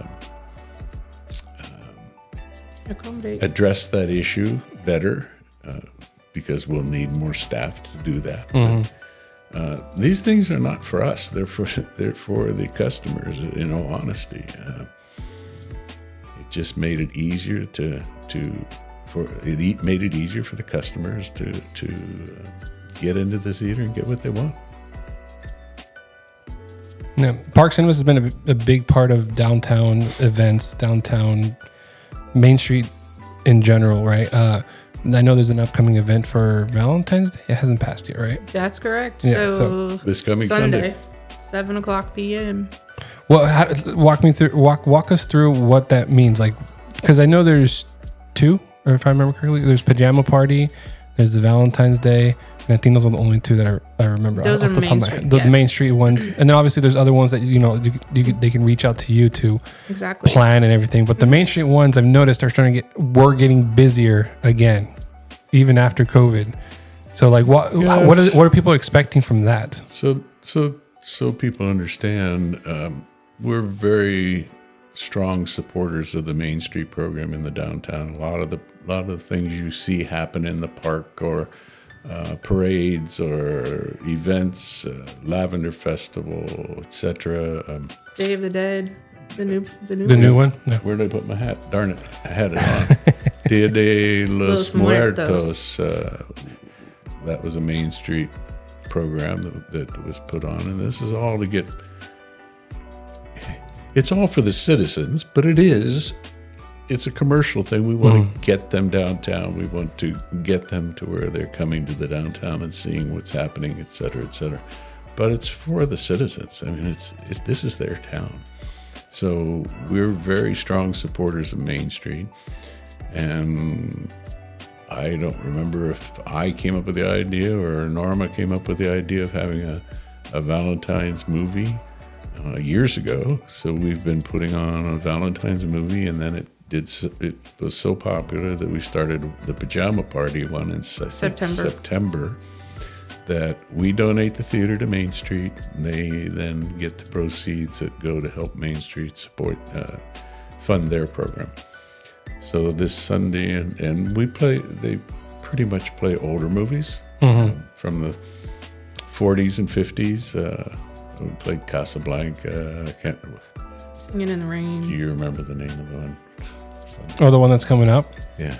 address that issue better, because we'll need more staff to do that. But, these things are not for us; they're for the customers. In all honesty. Just made it easier made it easier for the customers to get into the theater and get what they want. Yeah, Park Cinemas has been a big part of downtown events, downtown Main Street in general, right? I know there's an upcoming event for Valentine's Day. It hasn't passed yet, right? That's correct. Yeah, so this coming Sunday. 7:00 p.m. Well, walk us through what that means, like, because I know there's two, or if I remember correctly, there's Pajama Party, there's the Valentine's Day, and I think those are the only two that I remember. Those are Main Street, the Main Street ones, and then obviously there's other ones that they can reach out to you to plan and everything. But the Main Street ones, I've noticed, we're getting busier again, even after COVID. So like, what are people expecting from that? So people understand, we're very strong supporters of the Main Street program in the downtown. A lot of the things you see happen in the park, or parades or events, Lavender Festival, etc. Day of the Dead, the new one. No. Where did I put my hat? Darn it, I had it on. Dia de los Muertos. That was a Main Street program that was put on, and this is all to get. It's all for the citizens, but it's a commercial thing. We want to get them downtown. We want to get them to where they're coming to the downtown and seeing what's happening, et cetera, et cetera. But it's for the citizens. I mean, this is their town. So we're very strong supporters of Main Street. And I don't remember if I came up with the idea or Norma came up with the idea of having a Valentine's movie years ago. So we've been putting on a Valentine's movie, and then it was so popular that we started the Pajama Party one in September, that we donate the theater to Main Street. And they then get the proceeds that go to help Main Street fund their program. So this Sunday, and they pretty much play older movies from the 40s and 50s. We played Casablanca. Singing in the Rain. Do you remember the name of the one? Oh, the one that's coming up? Yeah.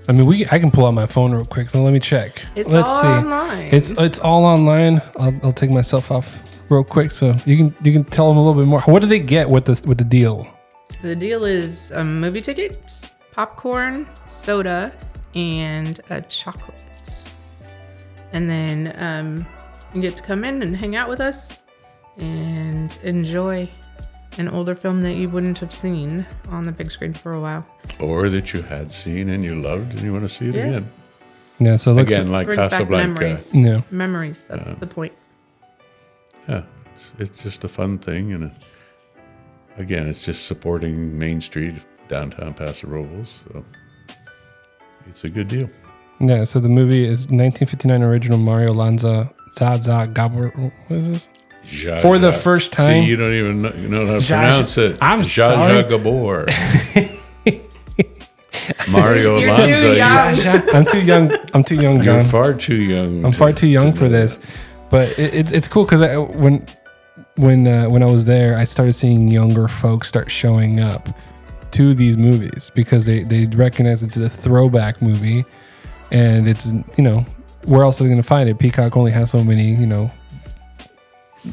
I mean, I can pull out my phone real quick. So let me check. Let's see. Online. It's all online. I'll take myself off real quick so you can tell them a little bit more. What do they get with the deal? The deal is movie tickets, popcorn, soda, and a chocolate. And then you get to come in and hang out with us and enjoy an older film that you wouldn't have seen on the big screen for a while. Or that you had seen and you loved and you want to see it again. Yeah, so again, like Casablanca. Memories. Yeah. Memories, that's the point. Yeah, it's just a fun thing. And again, it's just supporting Main Street, downtown Paso Robles. So it's a good deal. Yeah, so the movie is 1959 original Mario Lanza Zaza Gabor. What is this? For the first time. See, you don't even know how to pronounce it. I'm sorry. Gabor. Mario You're Lanza. too young. I'm too young. I'm too young, John. You're far too young. I'm far too young for this. But it's cool because when I was there, I started seeing younger folks start showing up to these movies because they recognize it's a throwback movie, and it's, where else are they going to find it? Peacock only has so many,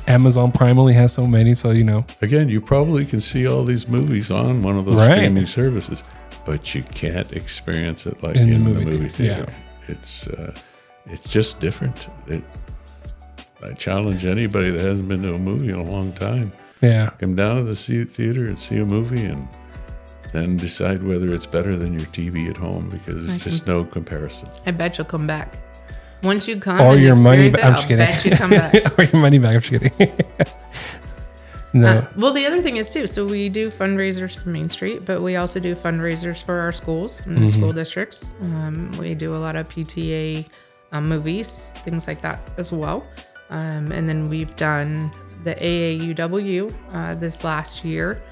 Amazon Prime only has so many, so Again, you probably can see all these movies on one of those streaming services, but you can't experience it like in the movie theater. Yeah. It's just different. I challenge anybody that hasn't been to a movie in a long time. Yeah, come down to the theater and see a movie, and then decide whether it's better than your TV at home, because there's just no comparison. I bet you'll come back. Once you come or and your money experience back. I'm it, just I'll kidding. bet you come back. Or your money back. I'm just kidding. No. Well, the other thing is too, so we do fundraisers for Main Street, but we also do fundraisers for our schools and school districts. We do a lot of PTA movies, things like that as well. And then we've done the AAUW this last year,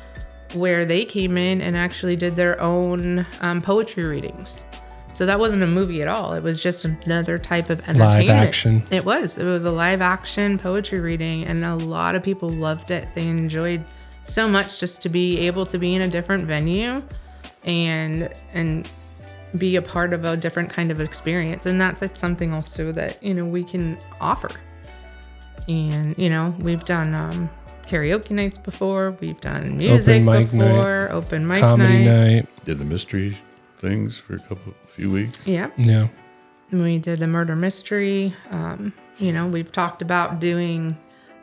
where they came in and actually did their own poetry readings. So that wasn't a movie at all. It was just another type of entertainment. Live action. It was a live action poetry reading, and a lot of people loved it. They enjoyed so much just to be able to be in a different venue and be a part of a different kind of experience. And that's something also that, we can offer. And, we've done karaoke nights before. We've done music before. Open mic comedy night. Did the mystery things for a few weeks. Yeah. We did the murder mystery. We've talked about doing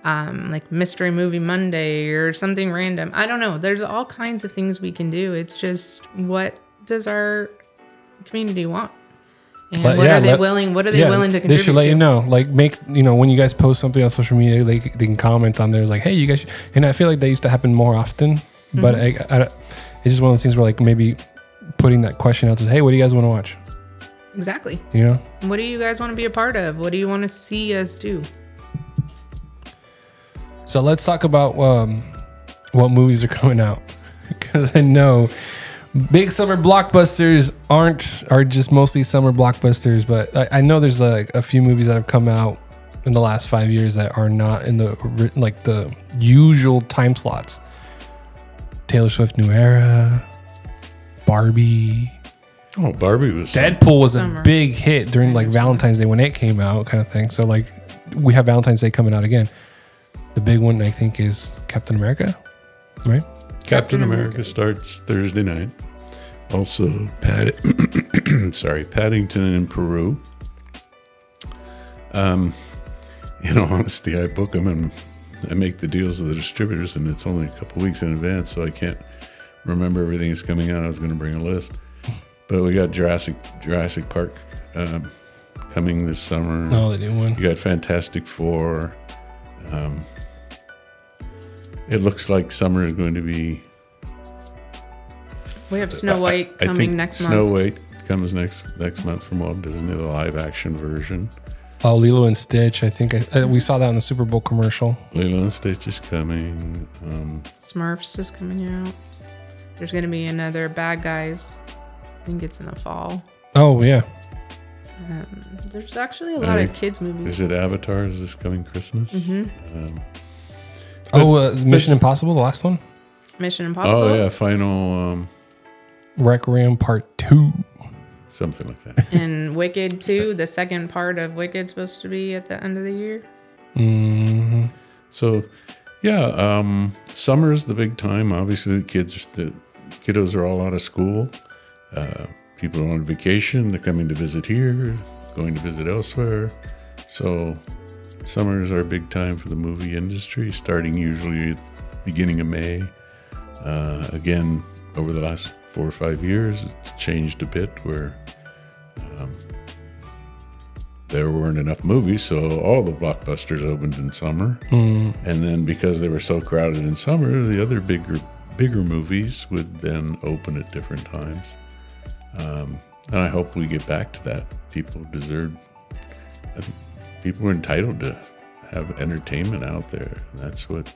like Mystery Movie Monday or something random. I don't know. There's all kinds of things we can do. It's just, what does our community want? And what are they willing to contribute to? They should let you know. Like, when you guys post something on social media, they can comment on there. It's like, hey, you guys. And I feel like that used to happen more often. But it's just one of those things where, like, maybe putting that question out there, hey, what do you guys want to watch? Exactly. What do you guys want to be a part of? What do you want to see us do? So let's talk about what movies are coming out, because I know big summer blockbusters are just mostly summer blockbusters, but I know there's a few movies that have come out in the last 5 years that are not in the usual time slots. Taylor Swift New Era, Barbie. Oh, Barbie was... Deadpool was a big hit during Valentine's Day when it came out, kind of thing. So we have Valentine's Day coming out again. The big one, I think, is Captain America, right? Captain America starts Thursday night. Also, Paddington in Peru. In all honesty, I book them and I make the deals with the distributors, and it's only a couple weeks in advance, so I can't remember everything that's coming out. I was going to bring a list. But we got Jurassic Park coming this summer. Oh, the new one. You got Fantastic Four. It looks like summer is going to be... We have Snow White coming next month. Snow White comes next month from Walt Disney, the live action version. Oh, Lilo and Stitch. I think we saw that in the Super Bowl commercial. Lilo and Stitch is coming. Smurfs is coming out. There's going to be another Bad Guys. I think it's in the fall. Oh, yeah. There's actually a lot of kids movies. Is it Avatar? Is this coming Christmas? Mm-hmm. Mission Impossible, the last one? Mission Impossible? Oh, yeah. Final... Requiem Part 2. Something like that. And Wicked 2, the second part of Wicked, supposed to be at the end of the year. Mm-hmm. So, yeah, summer is the big time. Obviously, the kiddos are all out of school. People are on vacation. They're coming to visit here, going to visit elsewhere. So, summer is our big time for the movie industry, starting usually at the beginning of May. Again, over the last 4 or 5 years, it's changed a bit where there weren't enough movies, so all the blockbusters opened in summer. And then because they were so crowded in summer, the other bigger movies would then open at different times. And I hope we get back to that. People are entitled to have entertainment out there. That's what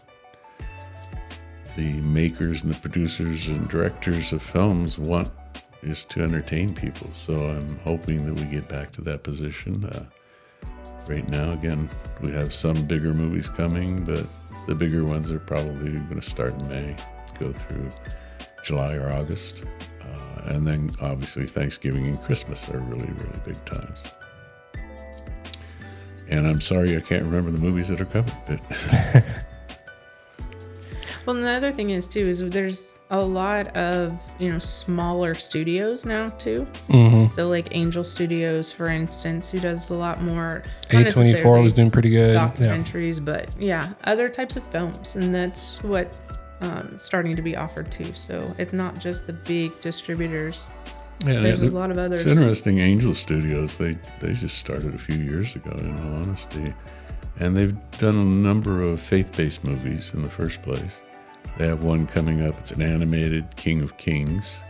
the makers and the producers and directors of films want, is to entertain people. So I'm hoping that we get back to that position. Right now, again, we have some bigger movies coming, but the bigger ones are probably going to start in May, go through July or August. And then obviously Thanksgiving and Christmas are really, really big times. And I'm sorry I can't remember the movies that are coming, but Well, and the other thing is too is there's a lot of smaller studios now too. So like Angel Studios, for instance, who does a lot more. A24 was doing pretty good. Documentaries, but other types of films, and that's what starting to be offered too. So it's not just the big distributors. Yeah, there's a lot of others. It's interesting. Angel Studios, they just started a few years ago, in all honesty, and they've done a number of faith-based movies in the first place. They have one coming up. It's an animated King of Kings,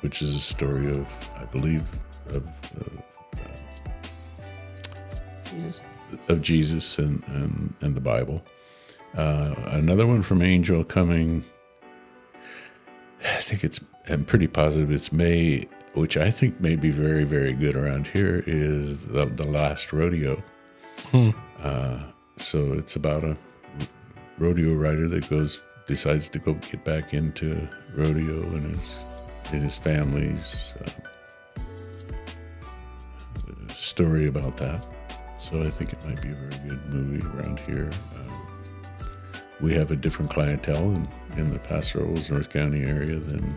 which is a story of, I believe, of Jesus and the Bible. Another one from Angel coming, I'm pretty positive it's May, which I think may be very, very good around here, is the Last Rodeo. So it's about a rodeo rider that decides to go get back into rodeo, and his family's story about that. So I think it might be a very good movie around here. We have a different clientele in the Paso Robles, North County area than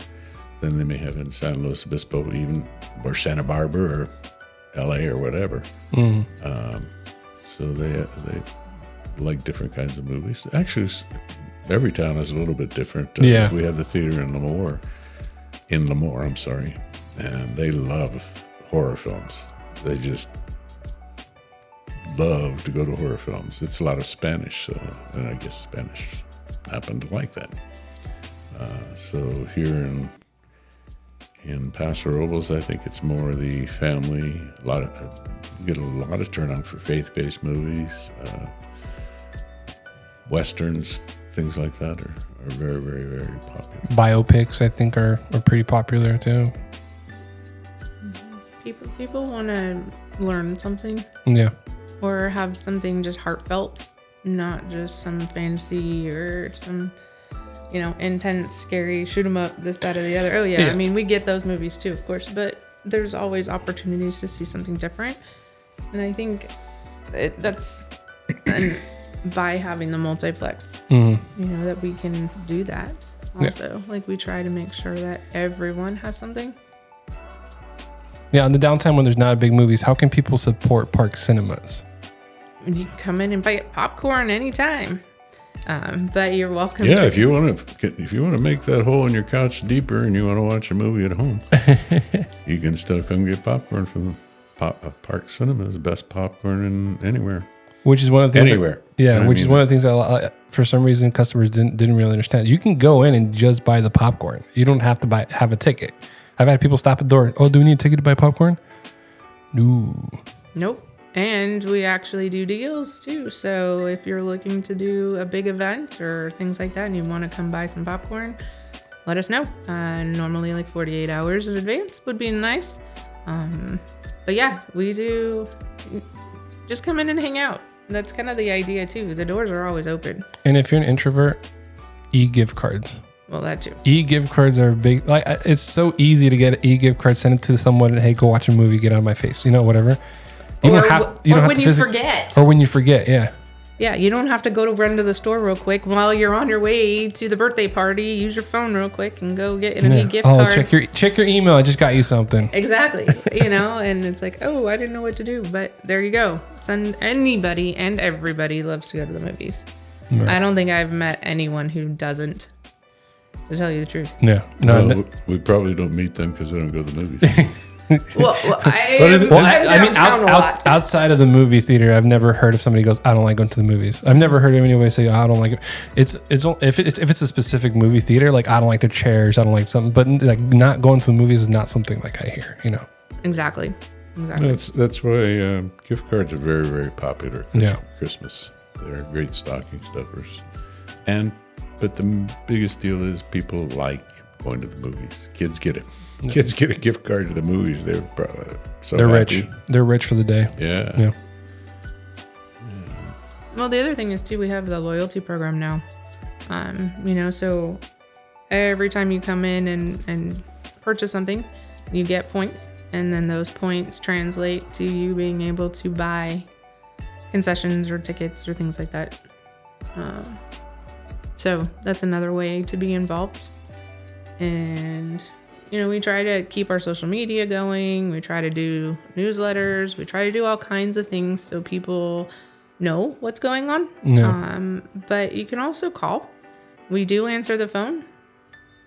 they may have in San Luis Obispo, even, or Santa Barbara or LA or whatever. So they like different kinds of movies. Actually, every town is a little bit different. We have the theater in Lemoore, and they love horror films. They just love to go to horror films. It's a lot of Spanish, and I guess Spanish happen to like that. So here in Paso Robles, I think it's more the family. You get a lot of turnout for faith-based movies. Westerns, things like that are very, very, very popular. Biopics, I think, are pretty popular too. People want to learn something. Yeah. Or have something just heartfelt, not just some fantasy or some, intense, scary, shoot 'em up, this, that, or the other. Oh yeah, I mean, we get those movies too, of course, but there's always opportunities to see something different. And I think that's by having the multiplex, that we can do that. Also, like we try to make sure that everyone has something. Yeah, in the downtime when there's not big movies, how can people support Park Cinemas? You can come in and buy popcorn anytime, but you're welcome. Yeah, if you want to make that hole in your couch deeper and you want to watch a movie at home, you can still come get popcorn from Park Cinemas. Best popcorn anywhere. Which is one of the things. Anywhere. Is one of the things that for some reason customers didn't really understand. You can go in and just buy the popcorn. You don't have to have a ticket. I've had people stop at the door. Oh, do we need a ticket to buy popcorn? No. Nope. And we actually do deals too. So if you're looking to do a big event or things like that and you want to come buy some popcorn, let us know. Normally like 48 hours in advance would be nice. But yeah, we do. Just come in and hang out. That's kind of the idea too. The doors are always open. And if you're an introvert, e-gift cards. Well, that too. E-gift cards are big. Like, it's so easy to get an e-gift card, send it to someone, and hey, go watch a movie, get out of my face. Whatever. Or when you forget. Or when you forget, yeah. Yeah, you don't have to go to run to the store real quick while you're on your way to the birthday party. Use your phone real quick and go get a gift card. Check your email. I just got you something. Exactly. And it's like, oh, I didn't know what to do, but there you go. Anybody and everybody loves to go to the movies. Right. I don't think I've met anyone who doesn't, to tell you the truth. Yeah. No, we probably don't meet them because they don't go to the movies. Outside of the movie theater, I've never heard of somebody goes, I don't like going to the movies. I've never heard of anybody say, I don't like it. If it's a specific movie theater, like I don't like their chairs, I don't like something, but like not going to the movies is not something like I hear, Exactly. That's why gift cards are very, very popular. Yeah. Christmas, they're great stocking stuffers, but the biggest deal is people like going to the movies. Kids get it. Kids get a gift card to the movies. They're they're rich. They're rich for the day. Yeah. Well, the other thing is too, we have the loyalty program now. So every time you come in and purchase something, you get points, and then those points translate to you being able to buy concessions or tickets or things like that. So that's another way to be involved. And we try to keep our social media going. We try to do newsletters. We try to do all kinds of things so people know what's going on. No. But you can also call. We do answer the phone.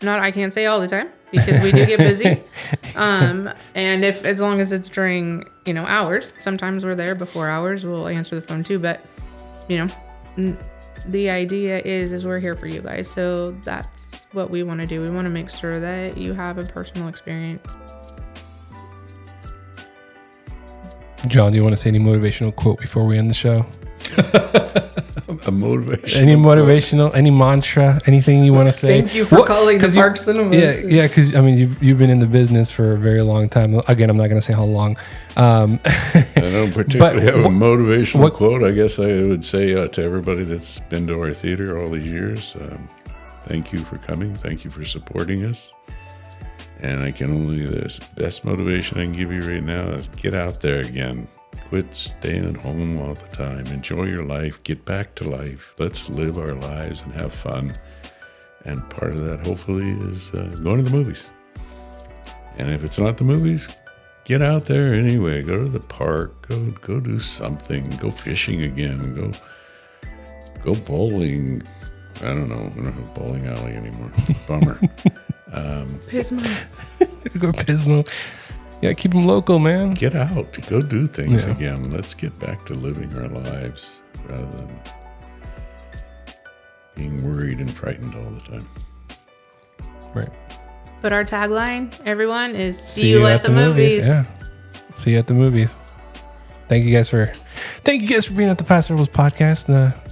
I can't say all the time because we do get busy. And as long as it's during, hours, sometimes we're there before hours, we'll answer the phone too. But, the idea is we're here for you guys. So that's what we want to do. We want to make sure that you have a personal experience. John, do you want to say any motivational quote before we end the show? A motivational. Any motivational, any mantra, anything you want to say? Thank you for calling the Park Cinemas. Yeah, because you've been in the business for a very long time. Again, I'm not going to say how long. I don't particularly have a motivational quote. I guess I would say to everybody that's been to our theater all these years, thank you for coming. Thank you for supporting us. And the best motivation I can give you right now is get out there again. Quit staying at home all the time. Enjoy your life. Get back to life. Let's live our lives and have fun. And part of that, hopefully, is going to the movies. And if it's not the movies, get out there anyway. Go to the park. Go do something. Go fishing again. Go bowling. I don't know. We don't have a bowling alley anymore. Bummer. Pismo. Go Pismo. Yeah, keep them local, man. Get out. Go do things again. Let's get back to living our lives rather than being worried and frightened all the time. Right. But our tagline, everyone, is see you at the movies. Yeah. See you at the movies. Thank you guys for being at the Paso Robles podcast.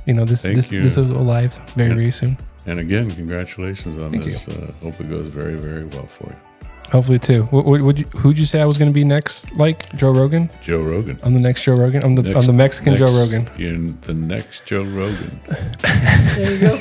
This will go live very soon. And again, congratulations on this. Hope it goes very, very well for you. Hopefully, too. Who'd you say I was going to be next? Like Joe Rogan? Joe Rogan. I'm the next Joe Rogan. I'm the Mexican Joe Rogan. You're the next Joe Rogan. There you go.